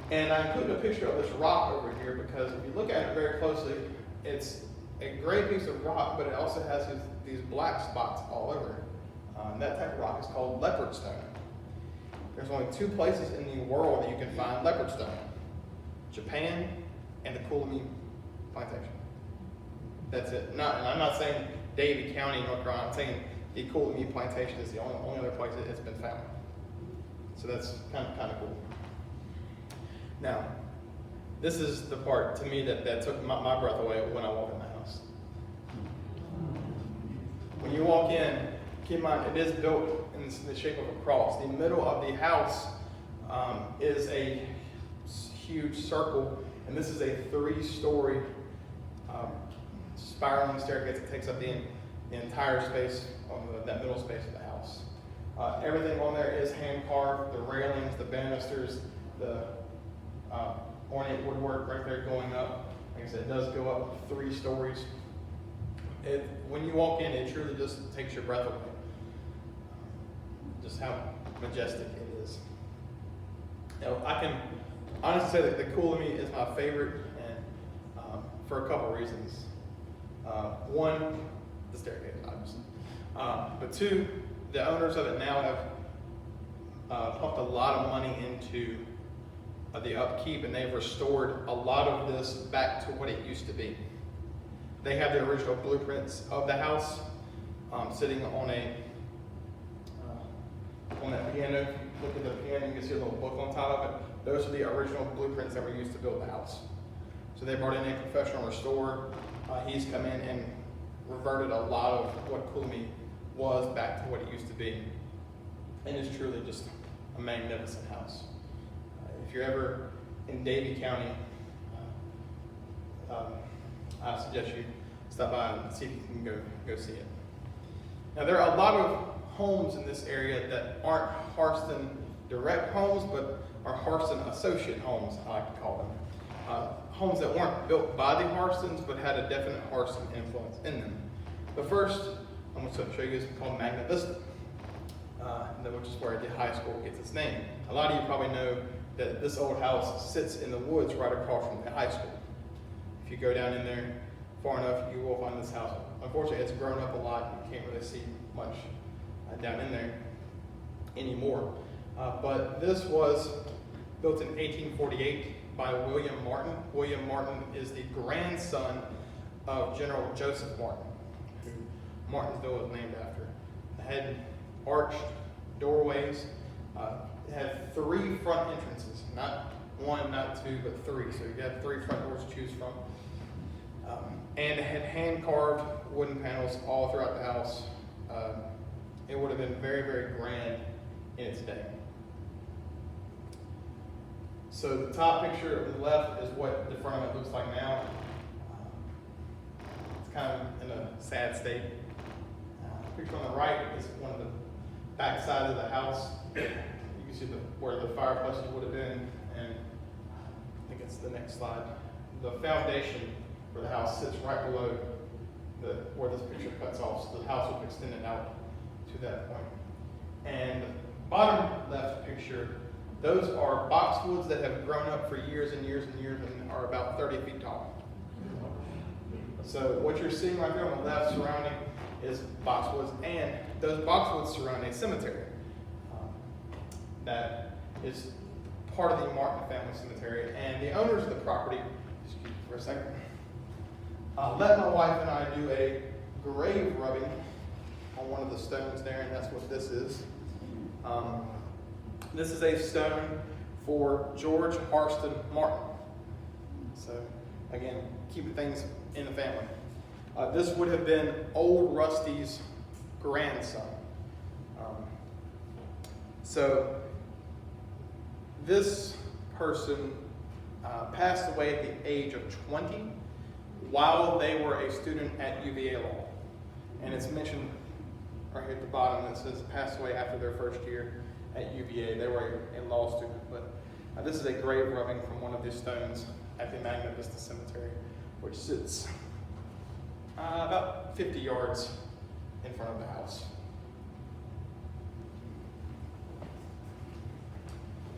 And I included a picture of this rock over here because if you look at it very closely, it's a gray piece of rock, but it also has these black spots all over it. That type of rock is called leopard stone. There's only two places in the world that you can find leopard stone: Japan and the Coolamy Plantation. That's it. And I'm not saying Davie County, North Carolina. I'm saying the Coolamy Plantation is the only other place that it's been found. So that's kind of cool. Now, this is the part to me that took my breath away when I walked in the house. When you walk in, keep in mind, it is built in the shape of a cross. The middle of the house is a huge circle, and this is a 3-story spiraling staircase that takes up the entire space of that middle space of the house. Everything on there is hand carved, the railings, the banisters, the ornate woodwork right there going up. Like I said, it does go up 3 stories. When you walk in, it truly just takes your breath away. Just how majestic it is. Now, I can honestly say that the Coolamy is my favorite, and for a couple reasons. One, the staircase, obviously. But 2, the owners of it now have pumped a lot of money into the upkeep, and they've restored a lot of this back to what it used to be. They have the original blueprints of the house sitting on that piano. If you look at the piano, you can see a little book on top of it. Those are the original blueprints that were used to build the house. So they brought in a professional restorer. He's come in and reverted a lot of what Coolamy was back to what it used to be. And it's truly just a magnificent house. If you're ever in Davie County, I suggest you stop by and see if you can go see it. Now, there are a lot of homes in this area that aren't Harston direct homes, but are Harston associate homes, I like to call them. Homes that weren't built by the Harstons, but had a definite Harston influence in them. The first I'm going to show you is called Magna Vista, which is where the high school gets its name. A lot of you probably know that this old house sits in the woods right across from the high school. If you go down in there far enough, you will find this house. Unfortunately, it's grown up a lot. You can't really see much down in there anymore. But this was built in 1848 by William Martin. William Martin is the grandson of General Joseph Martin, who Martinsville is named after. It had arched doorways. It had 3 front entrances, not 1, not 2, but 3. So you have 3 front doors to choose from. And it had hand-carved wooden panels all throughout the house. It would have been very, very grand in its day. So the top picture on the left is what the front of it looks like now. It's kind of in a sad state. The picture on the right is one of the back sides of the house. You can see where the fireplaces would have been, and I think it's the next slide. The foundation for the house sits right below where this picture cuts off, so the house will extend it out to that point. And the bottom left picture, those are boxwoods that have grown up for years and years and years and are about 30 feet tall. So what you're seeing right there on the left surrounding is boxwoods, and those boxwoods surround a cemetery that is part of the Martin family cemetery. And the owners of the property, excuse me for a second, let my wife and I do a grave rubbing on one of the stones there, and that's what this is. This is a stone for George Hairston Martin. So again, keeping things in the family. This would have been old Rusty's grandson. So this person passed away at the age of 20 while they were a student at UVA Law. And it's mentioned right here at the bottom that says passed away after their first year at UVA. They were a law student. But this is a grave rubbing from one of these stones at the Magna Vista Cemetery, which sits about 50 yards in front of the house.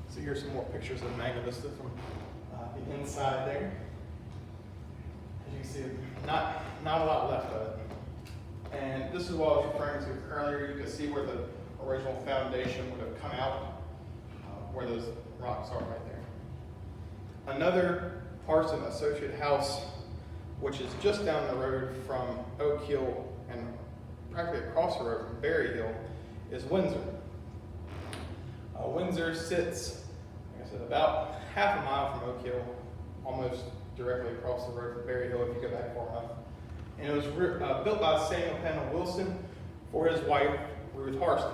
So here's some more pictures of Magna Vista from the inside there. As you can see, not a lot left of it. And this is what I was referring to earlier. You can see where the original foundation would have come out, where those rocks are right there. Another Parson associate house, which is just down the road from Oak Hill and practically across the road from Berry Hill, is Windsor. Windsor sits, like I said, about half a mile from Oak Hill, almost directly across the road from Berry Hill if you go back far enough. And it was built by Samuel Pennell Wilson for his wife, Ruth Hairston.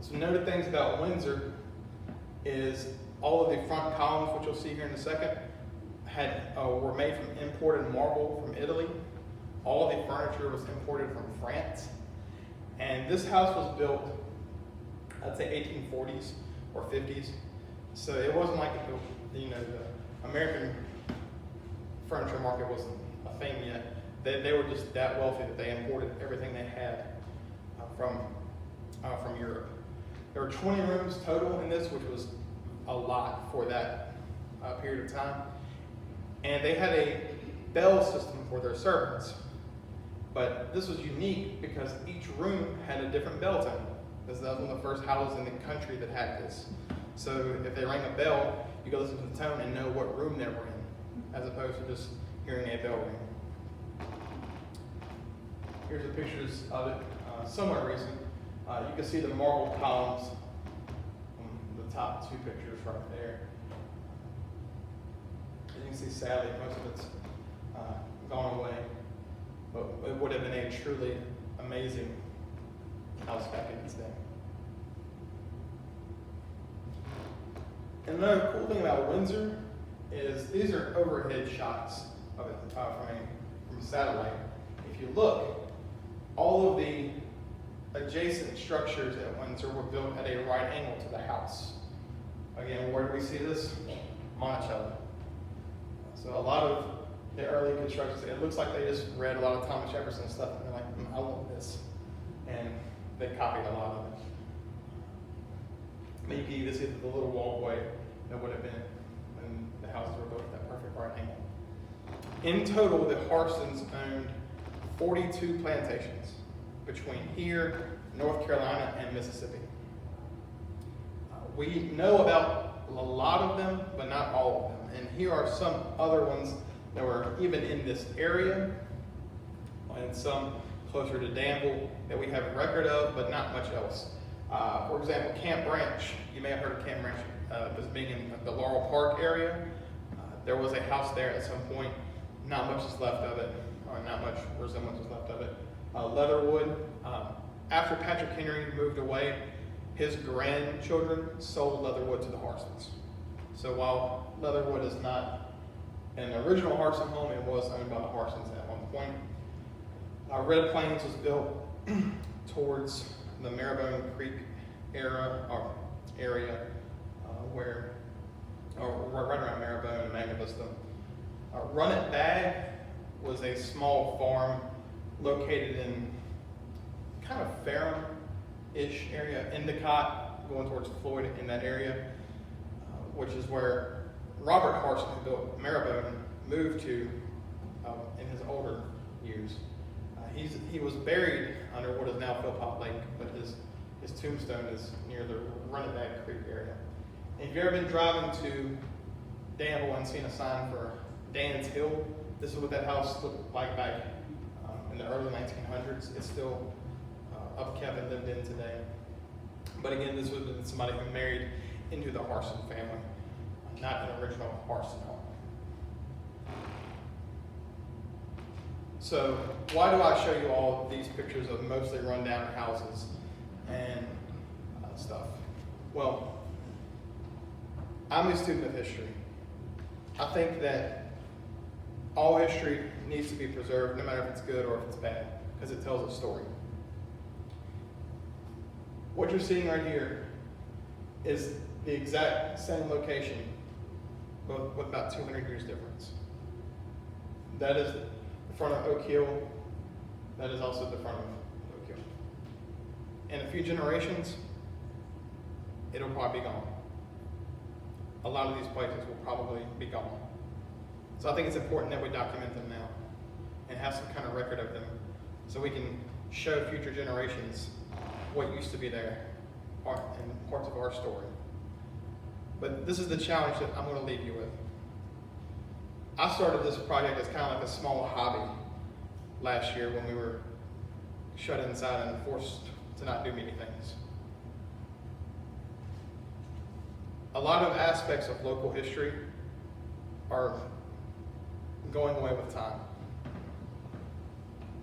Some noted things about Windsor is all of the front columns, which you'll see here in a second, were made from imported marble from Italy. All of the furniture was imported from France. And this house was built, I'd say 1840s or 50s. So it wasn't like the American furniture market wasn't a thing yet. They were just that wealthy that they imported everything they had from Europe. There were 20 rooms total in this, which was a lot for that period of time. And they had a bell system for their servants. But this was unique because each room had a different bell tone. This was one of the first houses in the country that had this. So if they rang a bell, you could listen to the tone and know what room they were in, as opposed to just hearing a bell ring. Here's the pictures of it, somewhat recent. You can see the marble columns on the top two pictures right there. As you can see, sadly, most of it's gone away. But it would have been a truly amazing house back in its day. And another cool thing about Windsor is these are overhead shots of it from satellite. If you look, all of the adjacent structures at Windsor were built at a right angle to the house. Again, where do we see this? Monticello. So a lot of the early constructions, it looks like they just read a lot of Thomas Jefferson stuff and they're like, I want this. And they copied a lot of it. But you can even see the little walkway that would have been when the houses were built at that perfect right angle. In total, the Harsons owned 42 plantations between here, North Carolina, and Mississippi. We know about a lot of them, but not all of them. And here are some other ones that were even in this area, and some closer to Danville that we have record of, but not much else. For example, Camp Branch. You may have heard of Camp Branch as being in the Laurel Park area. There was a house there at some point. Not much is left of it, or not much resemblance is left of it. Leatherwood. After Patrick Henry moved away, his grandchildren sold Leatherwood to the Harsons. So while Leatherwood is not an original Harson home, it was owned by the Harsons at one point. Red Plains was built towards the Marlowe Creek area, right around Marlowe and Magna Vista. Run It Bag was a small farm located in kind of Ferrum-ish area, Endicott, going towards Floyd in that area, which is where Robert Harson, who built Marylebone, moved to in his older years. He was buried under what is now Philpott Lake, but his tombstone is near the Run It Bag Creek area. And if you've ever been driving to Danville and seen a sign for Dan's Hill, this is what that house looked like back in the early 1900s. It's still upkept and lived in today. But again, this would have been somebody who married into the Harson family, not an original Harson home. So why do I show you all these pictures of mostly rundown houses and stuff? Well, I'm a student of history. I think that all history needs to be preserved, no matter if it's good or if it's bad, because it tells a story. What you're seeing right here is the exact same location, but with about 200 years difference. That is the front of Oak Hill. That is also the front of Oak Hill. In a few generations, it'll probably be gone. A lot of these places will probably be gone. So I think it's important that we document them now and have some kind of record of them so we can show future generations what used to be there and parts of our story. But this is the challenge that I'm going to leave you with. I started this project as kind of like a small hobby last year when we were shut inside and forced to not do many things. A lot of aspects of local history are going away with time.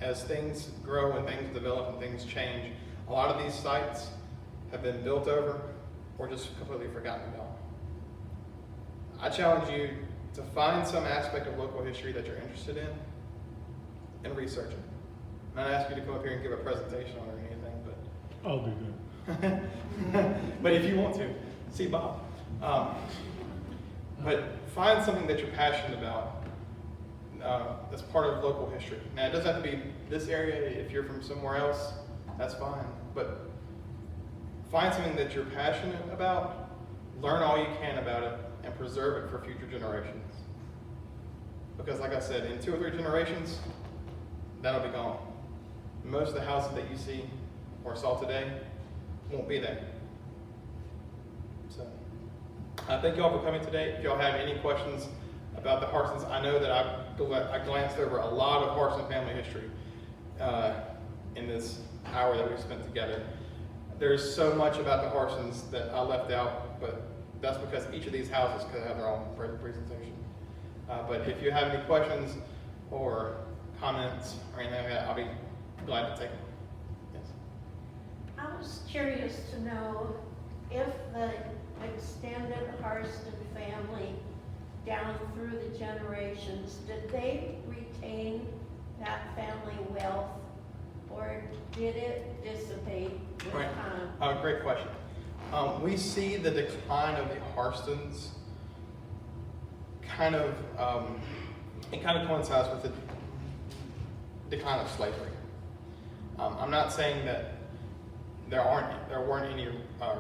As things grow and things develop and things change, a lot of these sites have been built over or just completely forgotten about. I challenge you to find some aspect of local history that you're interested in and research it. I'm not asking you to come up here and give a presentation on it or anything, but I'll do that. But if you want to, see Bob. But find something that you're passionate about that's part of local history. Now, it doesn't have to be this area. If you're from somewhere else, that's fine. But find something that you're passionate about, learn all you can about it, and preserve it for future generations. Because like I said, in 2 or 3 generations, that'll be gone. Most of the houses that you see or saw today won't be there. So, thank you all for coming today. If y'all have any questions about the Harsons, I know that I glanced over a lot of Harson family history in this hour that we spent together. There's so much about the Harsons that I left out, but that's because each of these houses could have their own presentation. But if you have any questions or comments or anything like that, I'll be glad to take them. Yes. I was curious to know if the extended Harston family down through the generations, did they retain that family wealth or did it dissipate with Right. time? Great question. We see the decline of the Harstons it kind of coincides with the decline of slavery. I'm not saying that there weren't any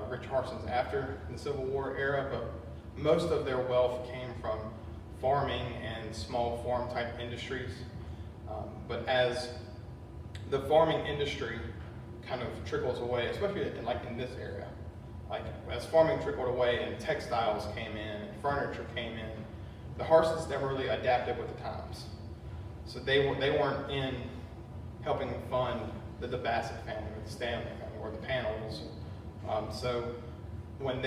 rich Harsons after the Civil War era, but most of their wealth came from farming and small farm type industries. But as the farming industry kind of trickles away, especially in this area, like as farming trickled away and textiles came in and furniture came in, the Harsons never really adapted with the times. So they weren't in helping fund the Bassett family or the Stanley family or the Panels. So when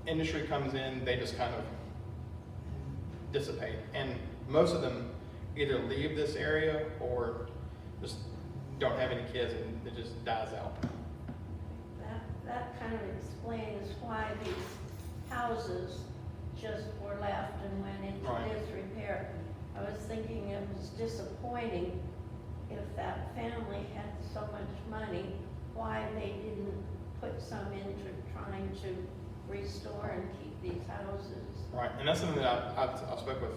industry comes in, they just kind of dissipate. And most of them either leave this area or just don't have any kids and it just dies out. That kind of explains why these houses just were left and went into Right. disrepair. I was thinking it was disappointing if that family had so much money, why they didn't put some into trying to restore and keep these houses. Right, and that's something that I spoke with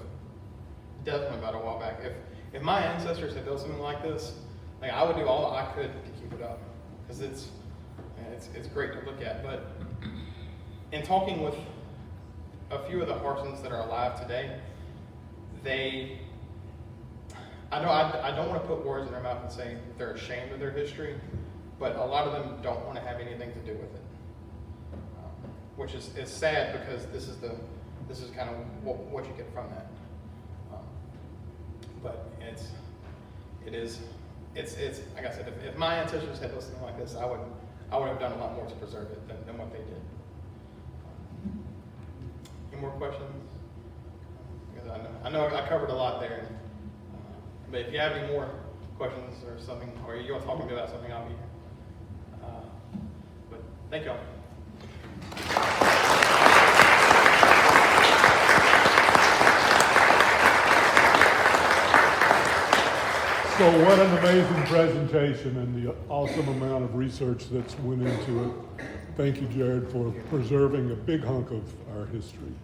Desmond about a while back. If my ancestors had built something like this, like I would do all I could to keep it up, because it's great to look at. But in talking with a few of the Harsons that are alive today, I don't want to put words in their mouth and say they're ashamed of their history, but a lot of them don't want to have anything to do with it, which is sad because this is kind of what you get from that. But it's like I said, if my ancestors had done something like this, I would have done a lot more to preserve it than what they did. Any more questions? Because I know I covered a lot there. But if you have any more questions or something, or you want to talk to me about something, I'll be here. But thank y'all. So what an amazing presentation and the awesome amount of research that's went into it. Thank you, Jared, for preserving a big hunk of our history.